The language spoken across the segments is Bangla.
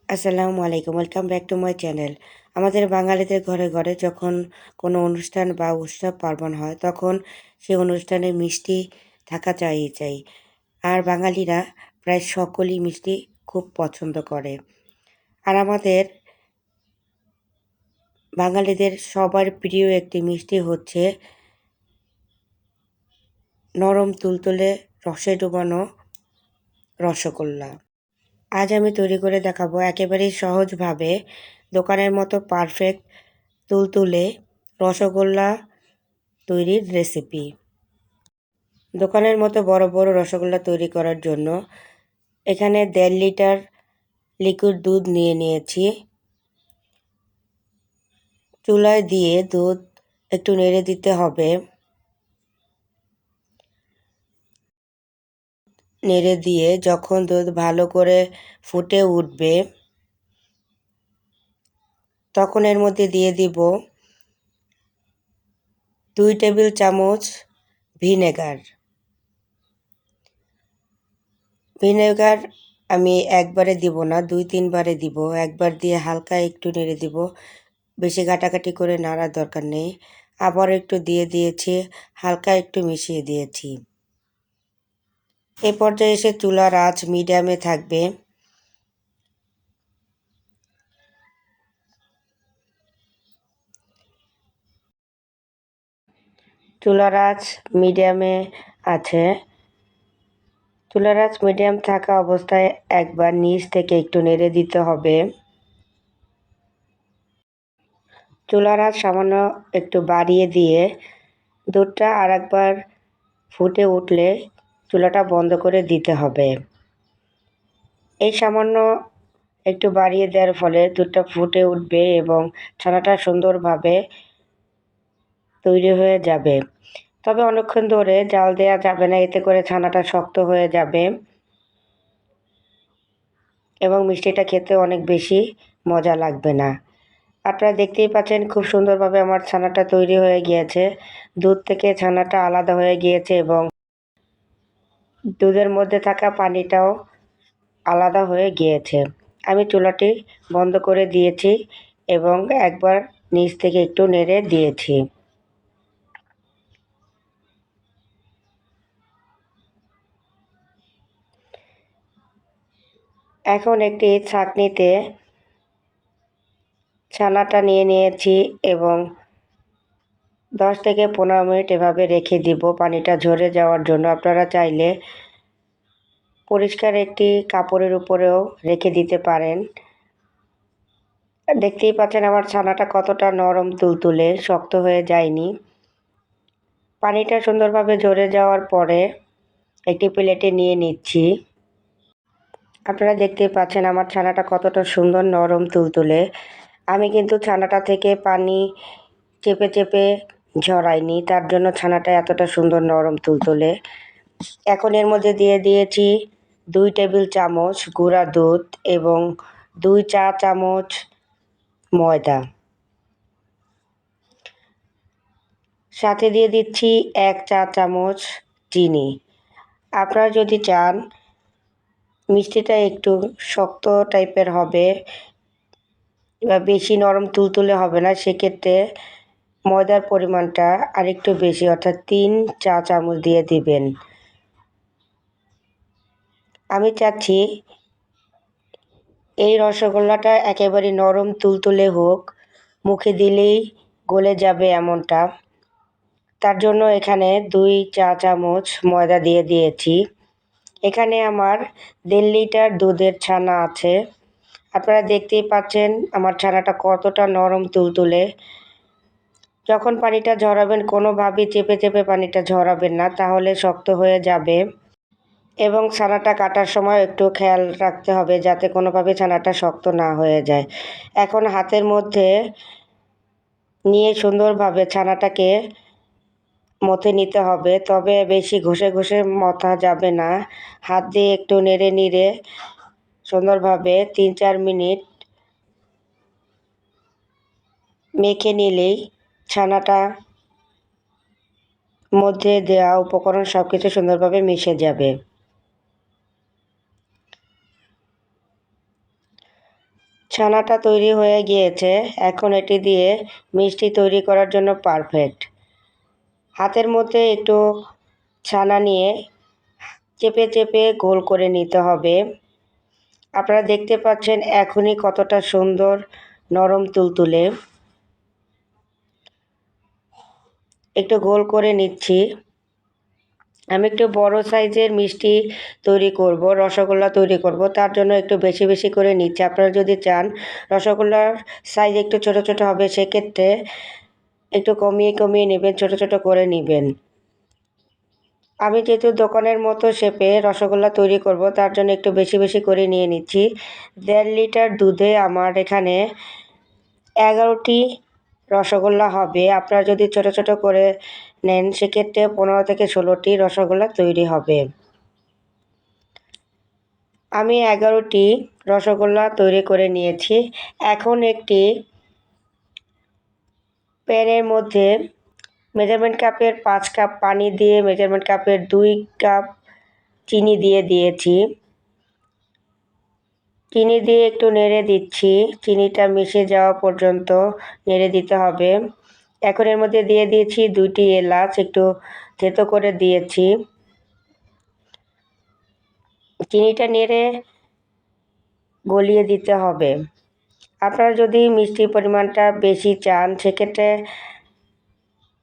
আসসালামু আলাইকুম, welcome back to my channel. আমাদের বাঙালিদের ঘরে ঘরে যখন কোনো অনুষ্ঠান বা উৎসব পার্বণ হয় তখন সেই অনুষ্ঠানে মিষ্টি থাকা চাই। আর বাঙালিরা প্রায় সকলেই মিষ্টি খুব পছন্দ করে। আর আমাদের বাঙালিদের সবার প্রিয় একটি মিষ্টি হচ্ছে নরম তুলতুলে রসে ডুবানো রসগোল্লা। আজ আমি তৈরি করে দেখাবো একেবারেই সহজভাবে দোকানের মতো পারফেক্ট তুলতুলে রসগোল্লা তৈরির রেসিপি। দোকানের মতো বড় বড় রসগোল্লা তৈরি করার জন্য এখানে 1.5 লিটার লিকুইড দুধ নিয়ে নিয়েছি। চুলায় দিয়ে দুধ একটু নেড়ে দিতে হবে। নেড়ে দিয়ে যখন দুধ ভালো করে ফুটে উঠবে তখন এর মধ্যে দিয়ে দিব 2 টেবিল চামচ ভিনেগার। ভিনেগার আমি একবারে দিব না, 2-3 বারে দিব। একবার দিয়ে হালকা একটু নেড়ে দিব, বেশি ঘাটাঘাটি করে নাড়ার দরকার নেই। আবার একটু দিয়ে দিয়েছি, হালকা একটু মিশিয়ে দিয়েছি। এই পর্যায়ে এসে চুলার আঁচ মিডিয়ামে থাকবে। চুলার আঁচ মিডিয়ামে আছে। চুলার আঁচ মিডিয়াম থাকা অবস্থায় একবার নিচ থেকে একটু নেড়ে দিতে হবে। চুলার আঁচ সামান্য একটু বাড়িয়ে দিয়ে দুধটা আর একবার ফুটে উঠলে চুলাটা বন্ধ করে দিতে হবে। এই সামান্য একটু বাড়িয়ে দেওয়ার ফলে দুধটা ফুটে উঠবে এবং ছানাটা সুন্দরভাবে তৈরি হয়ে যাবে। তবে অনেকক্ষণ ধরে জাল দেওয়া যাবে না, এতে করে ছানাটা শক্ত হয়ে যাবে এবং মিষ্টিটা খেতে অনেক বেশি মজা লাগবে না। আপনারা দেখতেই পাচ্ছেন খুব সুন্দরভাবে আমার ছানাটা তৈরি হয়ে গিয়েছে। দুধ থেকে ছানাটা আলাদা হয়ে গিয়েছে এবং দুধের মধ্যে থাকা পানিটাও আলাদা হয়ে গিয়েছে। আমি চুলাটি বন্ধ করে দিয়েছি এবং একবার নিচ থেকে একটু নেড়ে দিয়েছি। এখন একটি ছাঁকনিতে ছানাটা নিয়ে নিয়েছি এবং 10 থেকে 15 মিনিট এভাবে রেখে দিব পানিটা ঝরে যাওয়ার জন্য। আপনারা চাইলে পরিষ্কার একটি কাপড়ের উপরেও রেখে দিতে পারেন। দেখতেই পাচ্ছেন আমার ছানাটা কতটা নরম তুলতুলে, শক্ত হয়ে যায়নি। পানিটা সুন্দরভাবে ঝরে যাওয়ার পরে একটি প্লেটে নিয়ে নিচ্ছি। আপনারা দেখতেই পাচ্ছেন আমার ছানাটা কতটা সুন্দর নরম তুলতুলে। আমি কিন্তু ছানাটা থেকে পানি চেপে চেপে ঝরাইনি, তার জন্য ছানাটা এতটা সুন্দর নরম তুলতুলে। এখন এর মধ্যে দিয়ে দিয়েছি 2 টেবিল চামচ গুঁড়া দুধ এবং 2 চা চামচ ময়দা। সাথে দিয়ে দিচ্ছি 1 চা চামচ চিনি। আপনারা যদি চান মিষ্টিটা একটু শক্ত টাইপের হবে বা বেশি নরম তুলতুলে হবে না, সেক্ষেত্রে ময়দার পরিমাণটা আরেকটু বেশি অর্থাৎ 3 চা চামচ দিয়ে দিবেন। আমি চাচ্ছি এই রসগোল্লাটা একেবারে নরম তুলতুলে হোক, মুখে দিলেই গলে যাবে এমনটা। তার জন্য এখানে 2 চা চামচ ময়দা দিয়ে দিয়েছি। এখানে আমার 1.5 লিটার দুধের ছানা আছে। আপনারা দেখতেই পাচ্ছেন আমার ছানাটা কতটা নরম তুলতুলে। যখন পানিটা ঝরাবেন কোনোভাবেই চেপে চেপে পানিটা ঝরাবেন না, তাহলে শক্ত হয়ে যাবে এবং ছানাটা কাটার সময় একটু খেয়াল রাখতে হবে যাতে কোনোভাবে ছানাটা শক্ত না হয়ে যায়। এখন হাতের মধ্যে নিয়ে সুন্দরভাবে ছানাটাকে মথে নিতে হবে, তবে বেশি ঘষে ঘষে মথা যাবে না। হাত দিয়ে একটু নেড়ে নিড়ে সুন্দরভাবে 3-4 মিনিট মেখে নিলেই ছানাটা মধ্যে দেওয়া উপকরণ সব কিছু সুন্দরভাবে মিশে যাবে। ছানাটা তৈরি হয়ে গিয়েছে। এখন এটি দিয়ে মিষ্টি তৈরি করার জন্য পারফেক্ট। হাতের মধ্যে একটু ছানা নিয়ে চেপে চেপে গোল করে নিতে হবে। আপনারা দেখতে পাচ্ছেন এখনই কতটা সুন্দর নরম তুলতুলে। একটু গোল করে নিচ্ছি। আমি একটু বড় সাইজের মিষ্টি তৈরি করব, রসগোল্লা তৈরি করব, তার জন্য একটু বেশি বেশি করে নিচ্ছি। আপনারা যদি চান রসগোল্লার সাইজ একটু ছোট ছোট হবে, সেক্ষেত্রে একটু কমিয়ে কমিয়ে নেবেন, ছোট ছোট করে নেবেন। আমি যেহেতু দোকানের মতো শেপে রসগোল্লা তৈরি করব, তার জন্য একটু বেশি বেশি করে নিয়ে নিচ্ছি। 1.5 লিটার দুধে আমার এখানে 11টি রসগোল্লা হবে। আপনারা যদি ছোট ছোট করে নেন, সেক্ষেত্রে 15 থেকে 16টি রসগোল্লা তৈরি হবে। আমি 11টি রসগোল্লা তৈরি করে নিয়েছি। এখন একটি প্যানের মধ্যে মেজারমেন্ট কাপের 5 কাপ পানি দিয়ে মেজারমেন্ট কাপের 2 কাপ চিনি দিয়ে দিয়েছি। চিনি দিয়ে একটু নেড়ে দিচ্ছি। চিনিটা মিশে যাওয়া পর্যন্ত নেড়ে দিতে হবে। এখন এর মধ্যে দিয়ে দিয়েছি 2টি এলাচ, একটু থেতো করে দিয়েছি। চিনিটা নেড়ে গলিয়ে দিতে হবে। আপনারা যদি মিষ্টির পরিমাণটা বেশি চান, সেক্ষেত্রে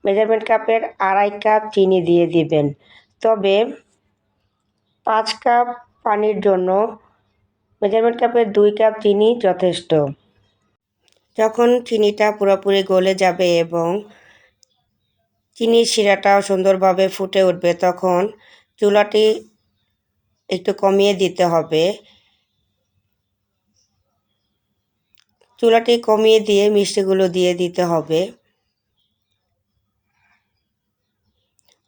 মেজারমেন্ট কাপের 2.5 কাপ চিনি দিয়ে দিবেন। তবে 5 কাপ পানির জন্য মেজারমেন্ট কাপের 2 কাপ চিনি যথেষ্ট। যখন চিনিটা পুরোপুরি গলে যাবে এবং চিনির শিরাটাও সুন্দরভাবে ফুটে উঠবে, তখন চুলাটি একটু কমিয়ে দিতে হবে। চুলাটি কমিয়ে দিয়ে মিষ্টিগুলো দিয়ে দিতে হবে।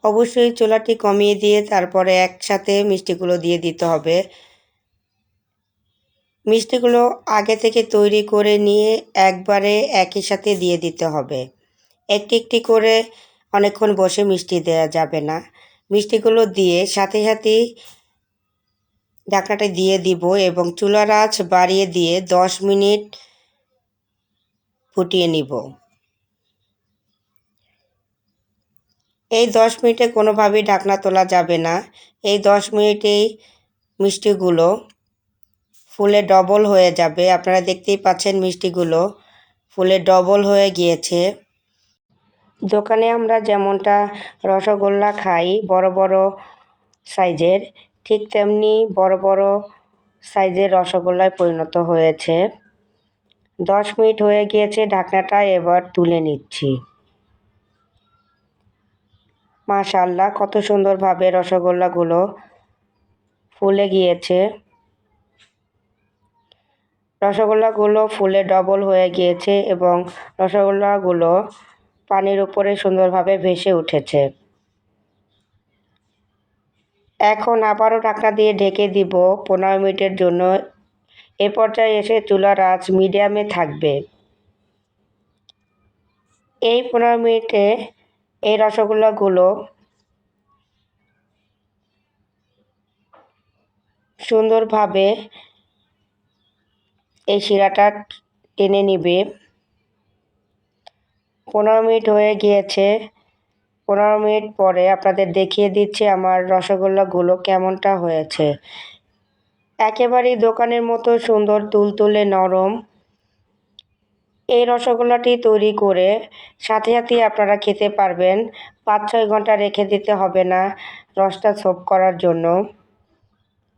অবশ্যই চুলাটি কমিয়ে দিয়ে তারপরে একসাথে মিষ্টিগুলো দিয়ে দিতে হবে। মিষ্টিগুলো আগে থেকে তৈরি করে নিয়ে একবারে একই সাথে দিয়ে দিতে হবে। একটি একটি করে অনেকক্ষণ বসে মিষ্টি দেওয়া যাবে না। মিষ্টিগুলো দিয়ে সাথে সাথেই ঢাকনাটা দিয়ে দিব এবং চুলার আঁচ বাড়িয়ে দিয়ে 10 মিনিট ফুটিয়ে নিব। এই 10 মিনিটে কোনোভাবেই ঢাকনা তোলা যাবে না। এই 10 মিনিটেই মিষ্টিগুলো ফুলে ডবল হয়ে যাবে। আপনারা দেখতেই পাচ্ছেন মিষ্টিগুলো ফুলে ডবল হয়ে গিয়েছে। দোকানে আমরা যেমনটা রসগোল্লা খাই বড় বড় সাইজের, ঠিক তেমনি বড় বড় সাইজের রসগোল্লায় পরিণত হয়েছে। 10 মিনিট হয়ে গিয়েছে, ঢাকনাটা এবার তুলে নিচ্ছি। মাশাআল্লাহ, কত সুন্দরভাবে রসগোল্লাগুলো ফুলে গিয়েছে। রসগোল্লাগুলো ফুলে ডবল হয়ে গিয়েছে এবং রসগোল্লাগুলো পানির উপরে সুন্দরভাবে ভেসে উঠেছে। এখন আবারও ঢাকনা দিয়ে ঢেকে দিব 15 মিনিটের জন্য। এ পর্যায়ে এসে চুলার আঁচ মিডিয়ামে থাকবে। এই 15 মিনিটে এই রসগোল্লাগুলো সুন্দরভাবে এই শিরাটা টেনে নিবে। 15 মিনিট হয়ে গিয়েছে। 15 মিনিট পরে আপনাদের দেখিয়ে দিচ্ছি আমার রসগোল্লাগুলো কেমনটা হয়েছে। একেবারেই দোকানের মতো সুন্দর তুলতুলে নরম। এই রসগোল্লাটি তৈরি করে সাথে সাথেই আপনারা খেতে পারবেন। 5-6 ঘন্টা রেখে দিতে হবে না রসটা সোক করার জন্য।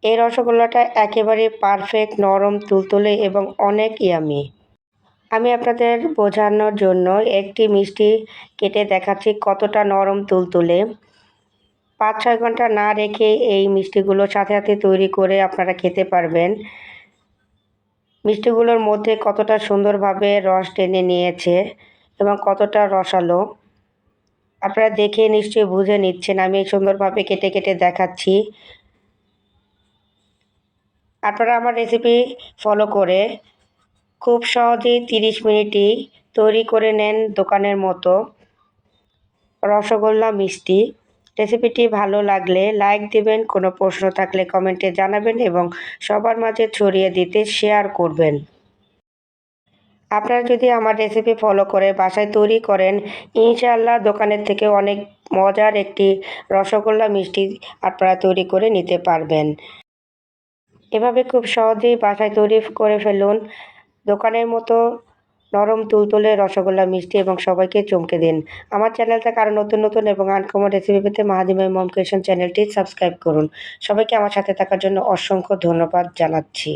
এই রসগোল্লাটা একেবারে পারফেক্ট, নরম তুলতুলে এবং অনেক ইয়ামি। আমি আপনাদের বোঝানোর জন্য একটি মিষ্টি কেটে দেখাচ্ছি কতটা নরম তুলতুলে। 5-6 ঘন্টা না রেখে এই মিষ্টিগুলো সাথে সাথে তৈরি করে আপনারা খেতে পারবেন। মিষ্টিগুলোর মধ্যে কতটা সুন্দরভাবে রস টেনে নিয়েছে এবং কতটা রসালো আপনারা দেখে নিশ্চয়ই বুঝে নিচ্ছেন। আমি সুন্দরভাবে কেটে কেটে দেখাচ্ছি। আপনারা আমার রেসিপি ফলো করে খুব সহজেই 30 মিনিটেই তৈরি করে নেন দোকানের মতো রসগোল্লা মিষ্টি। রেসিপিটি ভালো লাগলে লাইক দিবেন, কোনো প্রশ্ন থাকলে কমেন্টে জানাবেন এবং সবার মাঝে ছড়িয়ে দিতে শেয়ার করবেন। আপনারা যদি আমার রেসিপি ফলো করে বাসায় তৈরি করেন, ইনশাআল্লাহ দোকানের থেকে অনেক মজার একটি রসগোল্লা মিষ্টি আপনারা তৈরি করে নিতে পারবেন। এভাবে খুব সহজেই বাসায় তৈরি করে ফেলুন দোকানের মতো নরম তুলতুলে রসগোল্লা মিষ্টি এবং সবাইকে চমকে দিন। আমার চ্যানেলটাকে আরও নতুন নতুন এবং আনকমন রেসিপি পেতে মাহাদিমাই মম ক্রিয়েশন চ্যানেলটি সাবস্ক্রাইব করুন। সবাইকে আমার সাথে থাকার জন্য অসংখ্য ধন্যবাদ জানাচ্ছি।